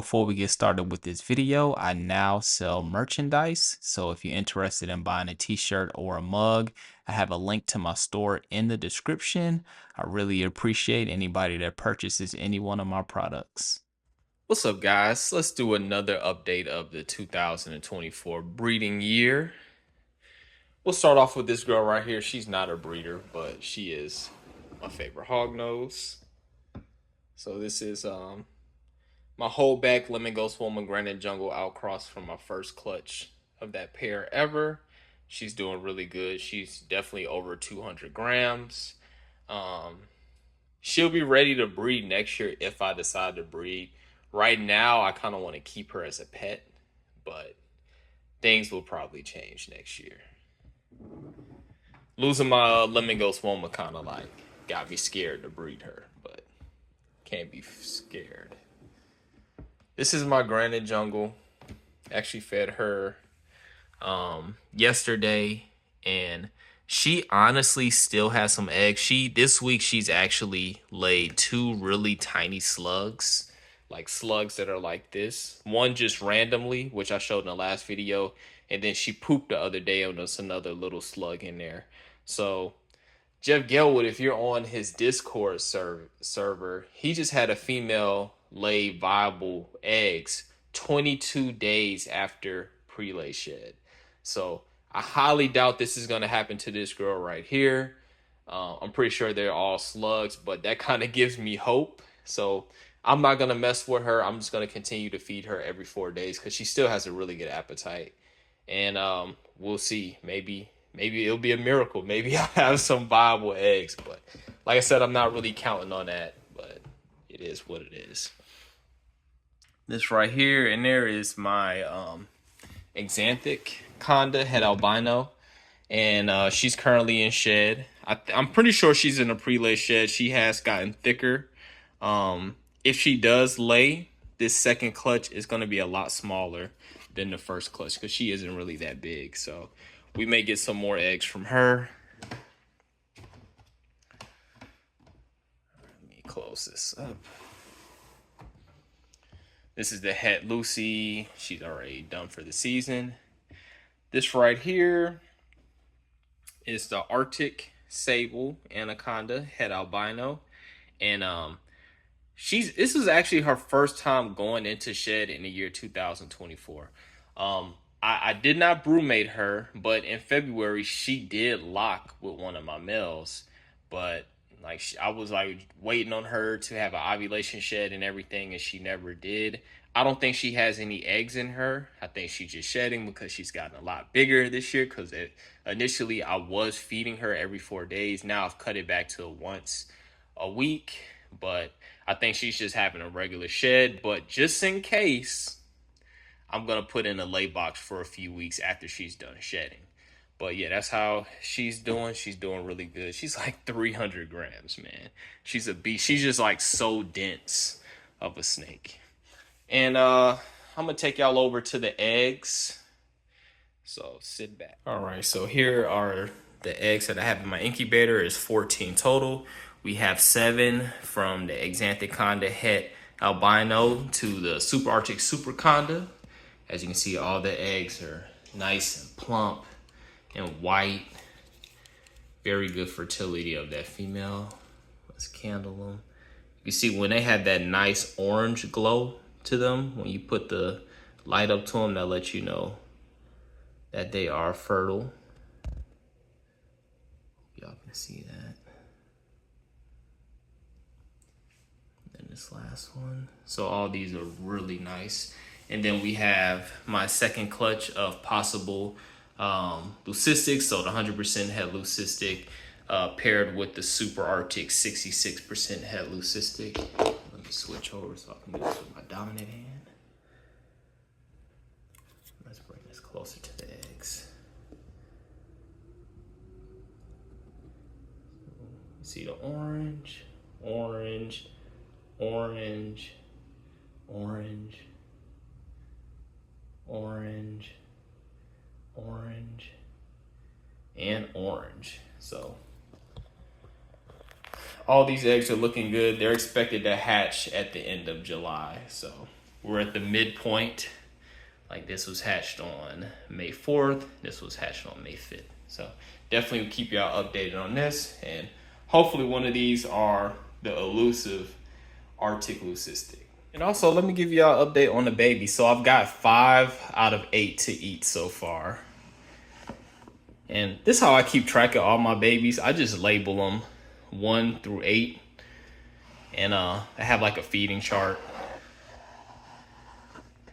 before we get started with this video, I now sell merchandise. So if you're interested in buying a t-shirt or a mug, I have a link to my store in the description. I really appreciate anybody that purchases any one of my products. What's up, guys? Let's do another update of the 2024 breeding year. We'll start off with this girl right here. She's not a breeder, but she is my favorite hognose. So this is my whole back Lemon Ghost Woman Granite Jungle outcross from my first clutch of that pair ever. She's doing really good. She's definitely over 200 grams. She'll be ready to breed next year if I decide to breed. Right now, I kind of want to keep her as a pet, but things will probably change next year. Losing my Lemon Ghost Woman kind of like got me scared to breed her, but can't be scared. This is my Granite Jungle. Actually fed her yesterday, and she honestly still has some eggs. This week she's actually laid 2 really tiny slugs, like slugs that are like this. One just randomly, which I showed in the last video, and then she pooped the other day and there's another little slug in there. So Jeff Gelwood, if you're on his Discord server, he just had a female lay viable eggs 22 days after Prelay shed. So I highly doubt this is going to happen to this girl right here. I'm pretty sure they're all slugs, but that kind of gives me hope. So I'm not going to mess with her. I'm just going to continue to feed her every 4 days because she still has a really good appetite. And we'll see. Maybe it'll be a miracle. Maybe I'll have some viable eggs. But like I said, I'm not really counting on that. But it is what it is. This right here, and there is my Exanthic Conda het albino. And she's currently in shed. I'm pretty sure she's in a pre-lay shed. She has gotten thicker. If she does lay, this second clutch is going to be a lot smaller than the first clutch because she isn't really that big. So we may get some more eggs from her. Let me close this up. This is the Het Lucy. She's already done for the season. This right here is the Arctic Sable Anaconda Het Albino. And this is actually her first time going into shed in the year 2024. I did not brewmate her, but in February she did lock with one of my males. But like I was like waiting on her to have an ovulation shed and everything, and she never did. I don't think she has any eggs in her. I think she's just shedding because she's gotten a lot bigger this year. Because initially I was feeding her every 4 days. Now I've cut it back to once a week. But I think she's just having a regular shed. But just in case, I'm going to put in a lay box for a few weeks after she's done shedding. But yeah, that's how she's doing. She's doing really good. She's like 300 grams, man. She's a beast. She's just like so dense of a snake. And I'm going to take y'all over to the eggs. So sit back. All right, so here are the eggs that I have in my incubator. Is 14 total. We have 7 from the Exanthic Conda Het Albino to the Super Arctic Super Conda. As you can see, all the eggs are nice and plump and white. Very good fertility of that female. Let's candle them. You see when they have that nice orange glow to them, when you put the light up to them, that lets you know that they are fertile. Y'all can see that. And this last one. So all these are really nice. And then we have my second clutch of possible leucistic, so the 100% het leucistic paired with the Super Arctic 66% het leucistic. Let me switch over so I can do this with my dominant hand. Let's bring this closer to the eggs. You see the orange, orange, orange, orange, orange, orange, and orange. So all these eggs are looking good. They're expected to hatch at the end of July. So we're at the midpoint. Like this was hatched on May 4th. This was hatched on May 5th. So definitely keep y'all updated on this. And hopefully one of these are the elusive Arctic leucistic. And also let me give y'all an update on the baby. So I've got 5 out of 8 to eat so far. And this is how I keep track of all my babies. I just label them 1 through 8. And I have like a feeding chart.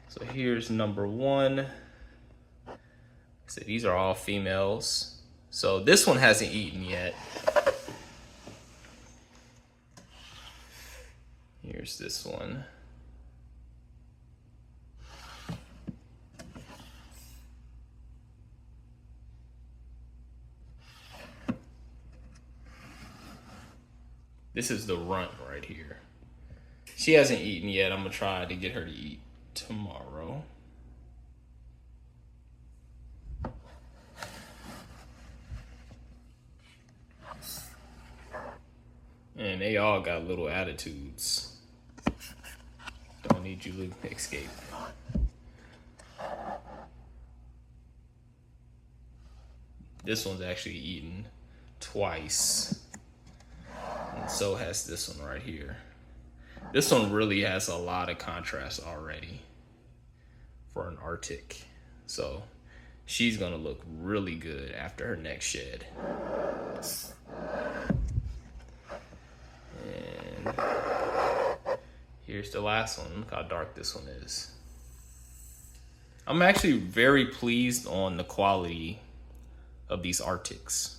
So here's number 1. So these are all females. So this one hasn't eaten yet. Here's this one. This is the runt right here. She hasn't eaten yet. I'm gonna try to get her to eat tomorrow. And they all got little attitudes. Don't need you to escape. This one's actually eaten twice. And so has this one right here. This one really has a lot of contrast already for an Arctic. So she's gonna look really good after her next shed. And here's the last one. Look how dark this one is. I'm actually very pleased on the quality of these Arctics.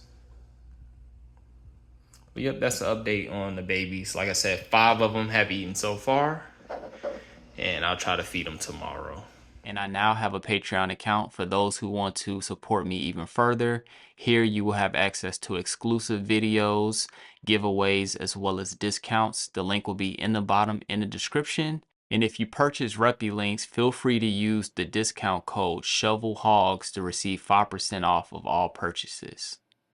But yep, that's the update on the babies. Like I said, 5 of them have eaten so far, and I'll try to feed them tomorrow. And I now have a Patreon account for those who want to support me even further. Here you will have access to exclusive videos, giveaways, as well as discounts. The link will be in the bottom in the description. And if you purchase Reppy links, feel free to use the discount code shovelhogs to receive 5% off of all purchases.